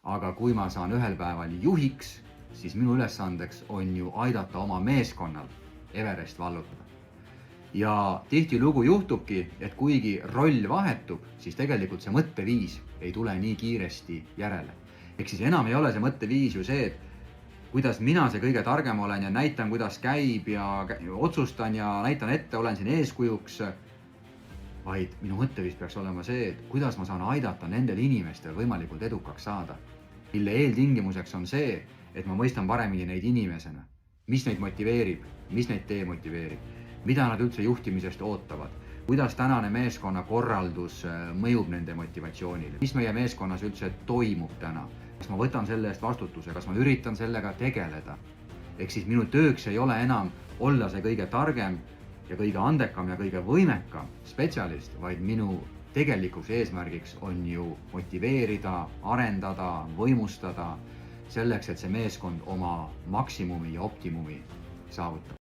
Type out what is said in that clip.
aga kui ma saan ühel päeval juhiks, siis minu ülesandeks on ju aidata oma meeskonnal Everest vallutada. Ja tihtilugu juhtubki, et kuigi roll vahetub, siis tegelikult see mõtteviis ei tule nii kiiresti järele. Ehk siis enam ei ole see mõtteviis ju see, et kuidas mina see kõige targem olen ja näitan, kuidas käib ja otsustan ja näitan ette, olen siin eeskujuks, vaid minu mõtteviis peaks olema see, et kuidas ma saan aidata nendel inimestel võimalikult edukaks saada, mille eeltingimuseks on see, et ma mõistan paremini neid inimesena, mis neid motiveerib, mis neid demotiveerib, mida nad üldse juhtimisest ootavad, kuidas tänane meeskonna korraldus mõjub nende motivatsioonile, mis meie meeskonnas üldse toimub täna, kas ma võtan selle eest vastutuse, kas ma üritan sellega tegeleda. Ehk siis minu tööks ei ole enam olla see kõige targem ja kõige andekam ja kõige võimekam spetsialist, vaid minu tegelikuks eesmärgiks on ju motiveerida, arendada, võimustada selleks, et see meeskond oma maksimumi ja optimumi saavutab.